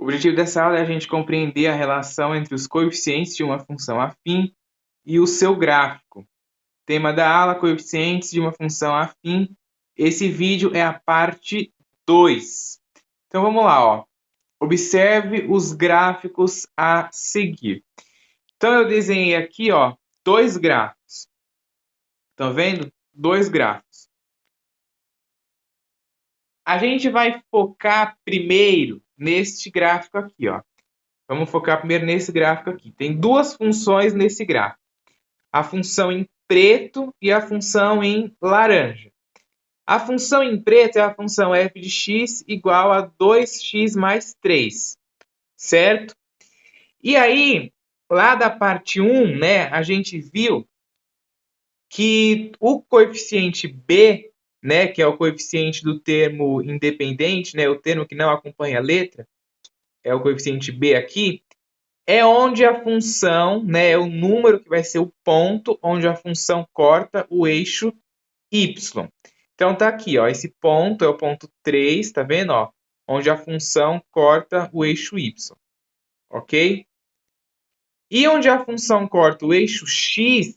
O objetivo dessa aula é a gente compreender a relação entre os coeficientes de uma função afim e o seu gráfico. Tema da aula: coeficientes de uma função afim. Esse vídeo é a parte 2. Então vamos lá, ó. Observe os gráficos a seguir. Então eu desenhei aqui, ó, dois gráficos. Estão vendo? Dois gráficos. A gente vai focar primeiro neste gráfico aqui, ó. Vamos focar primeiro nesse gráfico aqui. Tem duas funções nesse gráfico. A função em preto e a função em laranja. A função em preto é a função f de x igual a 2x mais 3, certo? E aí, lá da parte 1, né, a gente viu que o coeficiente b, né, que é o coeficiente do termo independente, né, o termo que não acompanha a letra, é o coeficiente b aqui, é onde a função, né, é o número que vai ser o ponto onde a função corta o eixo y. Então tá aqui, ó, esse ponto é o ponto 3, tá vendo, ó, onde a função corta o eixo y, ok? E onde a função corta o eixo x,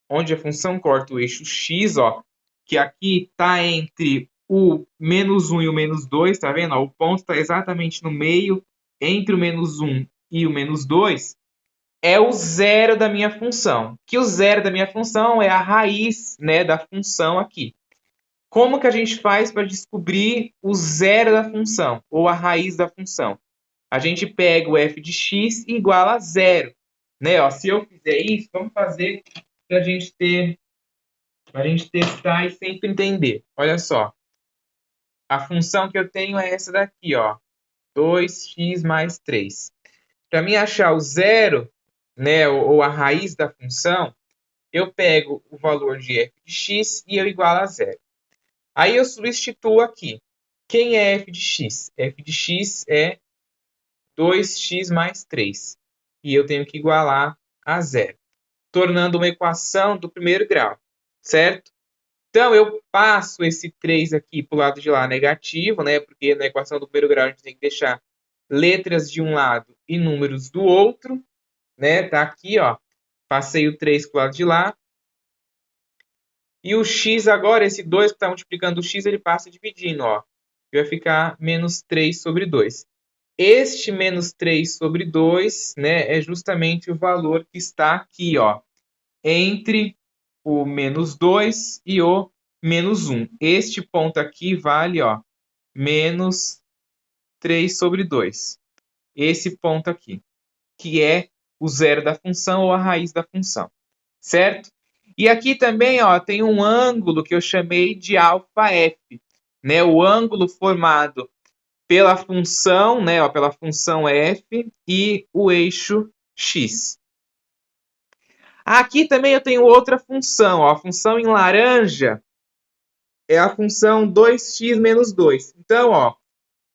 onde a função corta o eixo x, ó, que aqui tá entre o menos 1 e o menos 2, tá vendo? Ó, o ponto está exatamente no meio, entre o menos 1 e o menos 2, é o zero da minha função. Que o zero da minha função é a raiz, né, da função aqui. Como que a gente faz para descobrir o zero da função, ou a raiz da função? A gente pega o f de x igual a zero. Né? Ó, se eu fizer isso, vamos fazer para a gente testar e sempre entender. Olha só. A função que eu tenho é essa daqui, ó, 2x mais 3. Para mim achar o zero, né, ou a raiz da função, eu pego o valor de f de x e eu igualo a zero. Aí eu substituo aqui. Quem é f de x? F de x é 2x mais 3. E eu tenho que igualar a zero, tornando uma equação do primeiro grau, certo? Então, eu passo esse 3 aqui para o lado de lá negativo, né? Porque na equação do primeiro grau a gente tem que deixar letras de um lado e números do outro, né? Tá aqui, ó. Passei o 3 para o lado de lá. E o x agora, esse 2 que está multiplicando o x, ele passa dividindo, ó. Vai ficar menos 3 sobre 2. Este menos 3 sobre 2, né, é justamente o valor que está aqui, ó, entre o menos 2 e o menos 1. Este ponto aqui vale, ó, menos 3 sobre 2. Esse ponto aqui, que é o zero da função ou a raiz da função, certo? E aqui também, ó, tem um ângulo que eu chamei de αf, né? O ângulo formado pela função, né, ó, pela função f e o eixo x. Aqui também eu tenho outra função, ó, a função em laranja é a função 2x menos 2. Então, ó,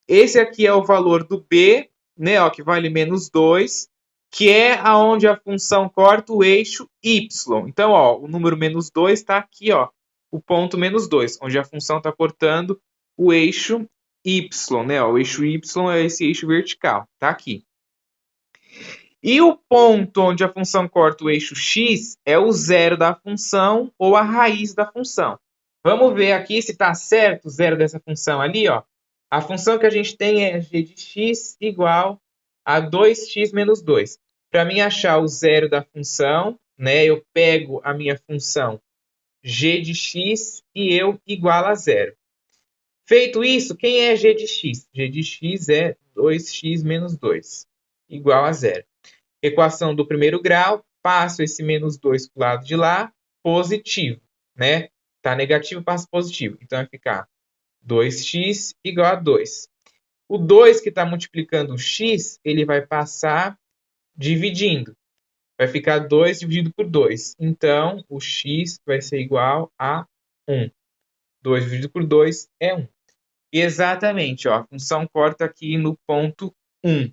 esse aqui é o valor do b, né, ó, que vale menos 2, que é aonde a função corta o eixo y. Então, ó, o número menos 2 está aqui, ó, o ponto menos 2, onde a função está cortando o eixo y, né? Ó, o eixo y é esse eixo vertical, tá aqui. E o ponto onde a função corta o eixo x é o zero da função ou a raiz da função. Vamos ver aqui se está certo o zero dessa função ali, ó. A função que a gente tem é g de x igual a 2x menos 2. Para mim achar o zero da função, né, eu pego a minha função g de x e eu igualo a zero. Feito isso, quem é g de x? G de x é 2x menos 2, igual a zero. Equação do primeiro grau, passo esse menos 2 para o lado de lá, positivo, né? Tá negativo, passo positivo. Então, vai ficar 2x igual a 2. O 2 que está multiplicando o x, ele vai passar dividindo. Vai ficar 2 dividido por 2. Então, o x vai ser igual a 1. 2 dividido por 2 é 1. E exatamente, ó, a função corta aqui no ponto 1.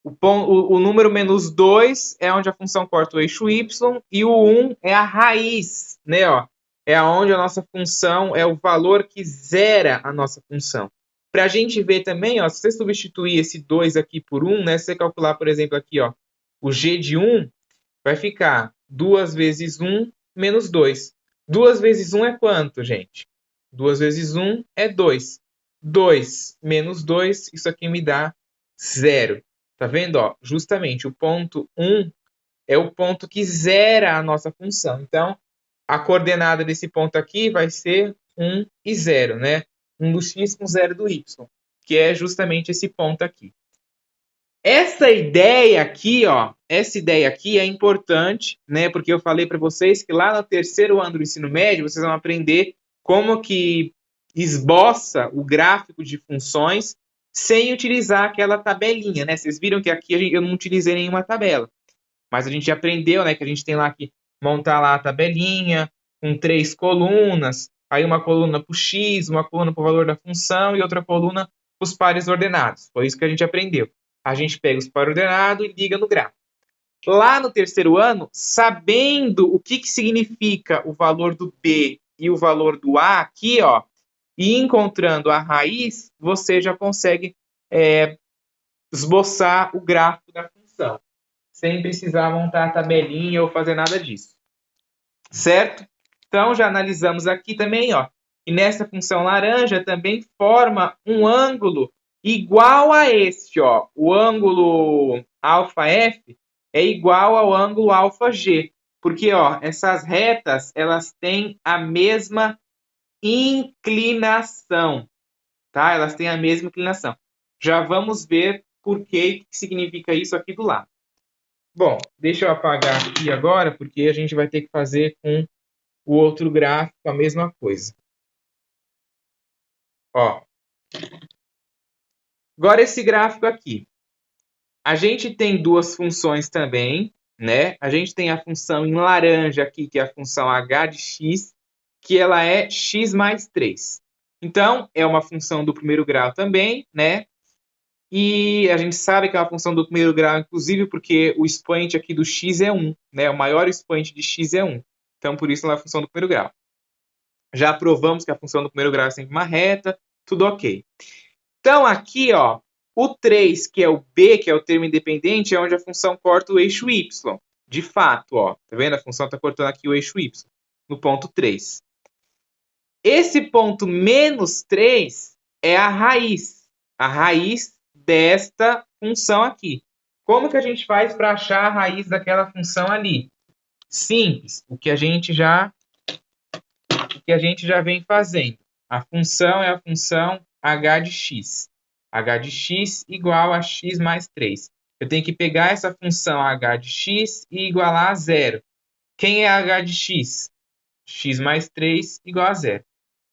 O número menos 2 é onde a função corta o eixo y e o 1 é a raiz, né? Ó, é onde a nossa função é o valor que zera a nossa função. Para a gente ver também, ó, se você substituir esse 2 aqui por 1, né, se você calcular, por exemplo, aqui, ó, o g de 1, vai ficar 2 vezes 1 menos 2. 2 vezes 1 é quanto, gente? 2 vezes 1 é 2. 2 menos 2, isso aqui me dá 0. Tá vendo? Ó, justamente o ponto 1 é o ponto que zera a nossa função. Então, a coordenada desse ponto aqui vai ser 1 e 0, né? 1 do x com 0 do y, que é justamente esse ponto aqui. Essa ideia aqui, ó, essa ideia aqui é importante, né? Porque eu falei para vocês que lá no terceiro ano do ensino médio, vocês vão aprender como que esboça o gráfico de funções sem utilizar aquela tabelinha, né? Vocês viram que aqui eu não utilizei nenhuma tabela. Mas a gente aprendeu, né, que a gente tem lá que montar lá a tabelinha com 3 colunas, aí uma coluna para o x, uma coluna para o valor da função e outra coluna para os pares ordenados. Foi isso que a gente aprendeu. A gente pega os pares ordenados e liga no gráfico. Lá no terceiro ano, sabendo o que significa o valor do b e o valor do a aqui, ó, e encontrando a raiz, você já consegue esboçar o gráfico da função sem precisar montar a tabelinha ou fazer nada disso. Certo? Então, já analisamos aqui também, ó, e nessa função laranja também forma um ângulo igual a este, ó. O ângulo αf é igual ao ângulo αg, porque, ó, essas retas, elas têm a mesma inclinação, tá? Elas têm a mesma inclinação. Já vamos ver por que significa isso aqui do lado. Bom, deixa eu apagar aqui agora, porque a gente vai ter que fazer com o outro gráfico a mesma coisa. Ó. Agora esse gráfico aqui. A gente tem duas funções também, né? A gente tem a função em laranja aqui, que é a função h de x, que ela é x mais 3. Então, é uma função do primeiro grau também, né? E a gente sabe que é uma função do primeiro grau, inclusive porque o expoente aqui do x é 1, né? O maior expoente de x é 1. Então, por isso ela é a função do primeiro grau. Já provamos que a função do primeiro grau é sempre uma reta, tudo ok. Então, aqui, ó, o 3, que é o b, que é o termo independente, é onde a função corta o eixo y. De fato, ó, tá vendo? A função está cortando aqui o eixo y, no ponto 3. Esse ponto menos 3 é a raiz desta função aqui. Como que a gente faz para achar a raiz daquela função ali? Simples, o que a gente já vem fazendo. A função é a função h de x. h de x igual a x mais 3. Eu tenho que pegar essa função h de x e igualar a zero. Quem é h de x? X mais 3 igual a zero.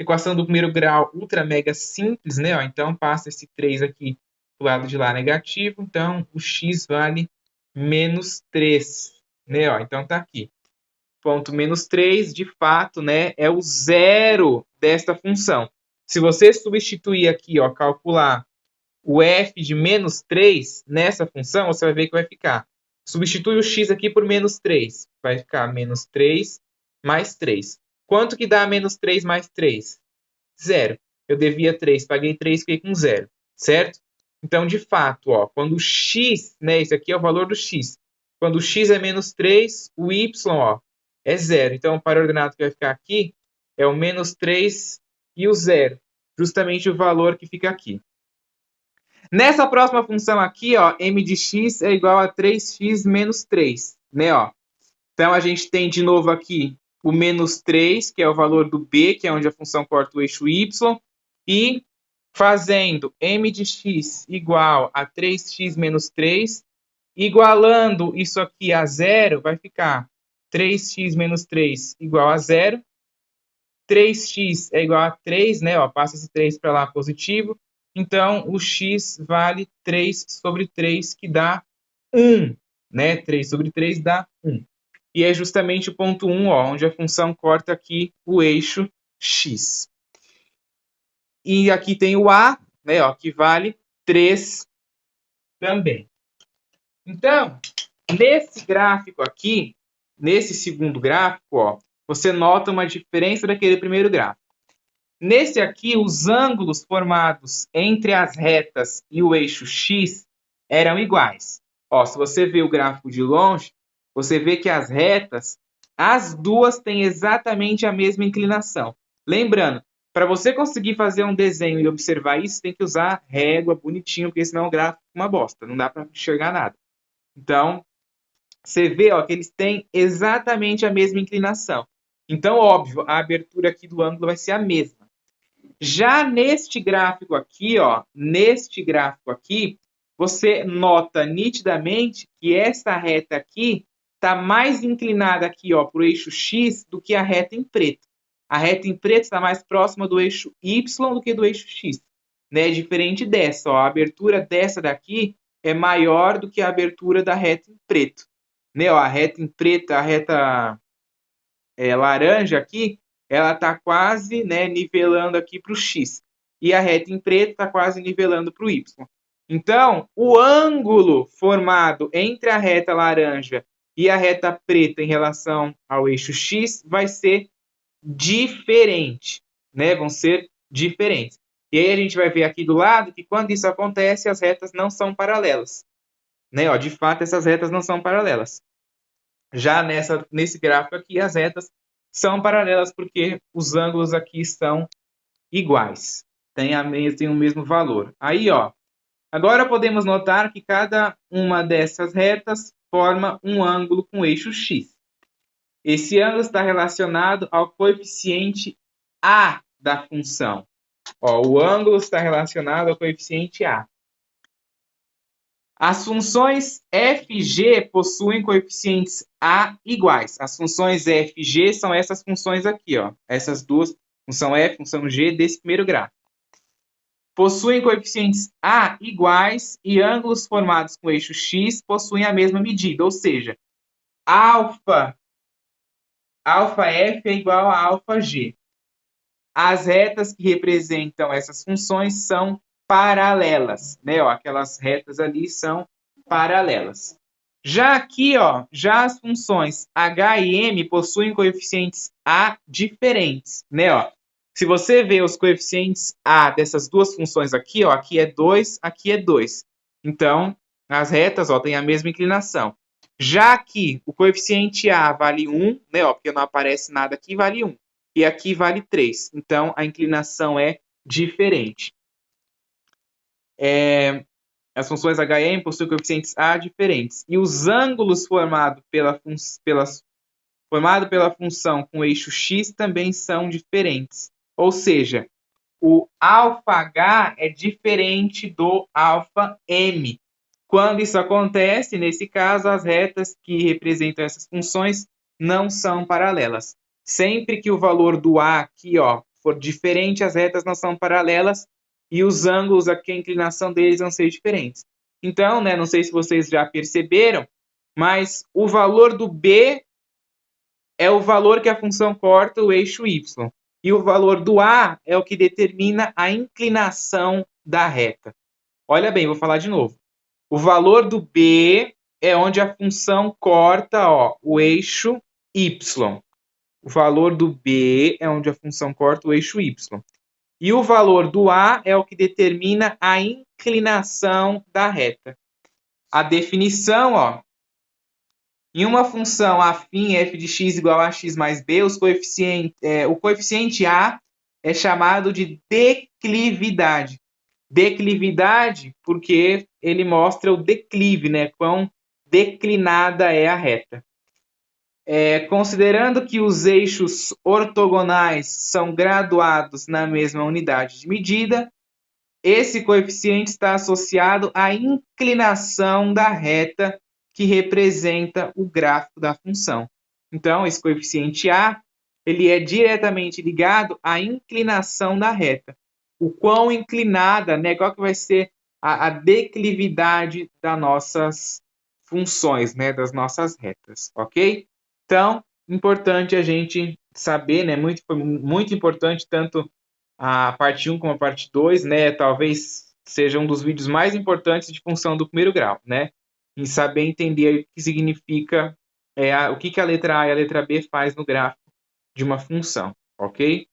Equação do primeiro grau ultra mega simples, né? Ó, então, passa esse 3 aqui do lado de lá negativo. Então, o x vale menos 3. Né? Ó, então, tá aqui. Ponto menos 3, de fato, né, é o zero desta função. Se você substituir aqui, ó, calcular o f de menos 3 nessa função, você vai ver que vai ficar. Substitui o x aqui por menos 3. Vai ficar menos 3 mais 3. Quanto que dá menos 3 mais 3? Zero. Eu devia 3, paguei 3, fiquei com 0. Certo? Então, de fato, ó, quando o x, né, esse aqui é o valor do x. Quando o x é menos 3, o y, ó, é 0. Então, o par ordenado que vai ficar aqui é o menos 3 e o 0. Justamente o valor que fica aqui. Nessa próxima função aqui, ó, m de x é igual a 3x menos 3. Né, ó. Então, a gente tem de novo aqui o menos 3, que é o valor do b, que é onde a função corta o eixo y. E fazendo m de x igual a 3x menos 3, igualando isso aqui a zero, vai ficar 3x menos 3 igual a zero. 3x é igual a 3, né? Ó, passa esse 3 para lá positivo. Então, o x vale 3 sobre 3, que dá 1. Né? 3 sobre 3 dá 1. E é justamente o ponto 1, ó, onde a função corta aqui o eixo x. E aqui tem o a, né, ó, que vale 3 também. Então, nesse gráfico aqui, nesse segundo gráfico, ó, você nota uma diferença daquele primeiro gráfico. Nesse aqui, os ângulos formados entre as retas e o eixo x eram iguais. Ó, se você vê o gráfico de longe, você vê que as retas, as duas têm exatamente a mesma inclinação. Lembrando, para você conseguir fazer um desenho e observar isso, tem que usar régua bonitinho, porque senão o gráfico é uma bosta, não dá para enxergar nada. Então, você vê, ó, que eles têm exatamente a mesma inclinação. Então, óbvio, a abertura aqui do ângulo vai ser a mesma. Já neste gráfico aqui, ó, você nota nitidamente que essa reta aqui está mais inclinada aqui, ó, para o eixo x do que a reta em preto. A reta em preto está mais próxima do eixo y do que do eixo x, né? Diferente dessa, ó, a abertura dessa daqui é maior do que a abertura da reta em preto, né? Ó, a reta em preto, a reta laranja aqui, ela está quase, né, nivelando aqui para o x. E a reta em preto está quase nivelando para o y. Então, o ângulo formado entre a reta laranja e a reta preta em relação ao eixo x vai ser diferente, né? Vão ser diferentes. E aí a gente vai ver aqui do lado que quando isso acontece, as retas não são paralelas, né? Ó, de fato, essas retas não são paralelas. Já nesse gráfico aqui, as retas são paralelas porque os ângulos aqui são iguais, tem o mesmo valor. Aí, ó, agora podemos notar que cada uma dessas retas forma um ângulo com eixo x. Esse ângulo está relacionado ao coeficiente A da função. Ó, o ângulo está relacionado ao coeficiente A. As funções f e g possuem coeficientes A iguais. As funções f e g são essas funções aqui, ó. Essas duas, função f, função g, desse primeiro gráfico. Possuem coeficientes A iguais e ângulos formados com eixo x possuem a mesma medida, ou seja, alfa f é igual a alfa g. As retas que representam essas funções são paralelas, né? Ó, aquelas retas ali são paralelas. Já aqui, ó, já as funções h e m possuem coeficientes a diferentes, né? Ó, se você vê os coeficientes a dessas duas funções aqui, ó, aqui é 2, aqui é 2. Então, as retas, ó, têm a mesma inclinação. Já aqui, o coeficiente a vale 1, né? Ó, porque não aparece nada aqui, vale 1. E aqui vale 3. Então, a inclinação é diferente. As funções h e m possuem coeficientes a diferentes. E os ângulos formados pela função com eixo x também são diferentes. Ou seja, o αh é diferente do αm. Quando isso acontece, nesse caso, as retas que representam essas funções não são paralelas. Sempre que o valor do A aqui, ó, for diferente, as retas não são paralelas e os ângulos aqui, a inclinação deles vão ser diferentes. Então, né, não sei se vocês já perceberam, mas o valor do B é o valor que a função corta o eixo Y. E o valor do A é o que determina a inclinação da reta. Olha bem, vou falar de novo. O valor do B é onde a função corta, ó, o eixo Y. O valor do B é onde a função corta o eixo Y. E o valor do A é o que determina a inclinação da reta. A definição, ó, em uma função afim f de x igual a x mais b, o coeficiente A é chamado de declividade. Declividade porque ele mostra o declive, né? Quão declinada é a reta. Considerando que os eixos ortogonais são graduados na mesma unidade de medida, esse coeficiente está associado à inclinação da reta que representa o gráfico da função. Então, esse coeficiente A, ele é diretamente ligado à inclinação da reta. O quão inclinada, né? Qual que vai ser a declividade das nossas funções, né? Das nossas retas, ok? Então, importante a gente saber, né? Muito importante tanto a parte 1 como a parte 2, né? Talvez seja um dos vídeos mais importantes de função do primeiro grau, né? Em saber entender o que significa, o que a letra A e a letra B faz no gráfico de uma função, ok?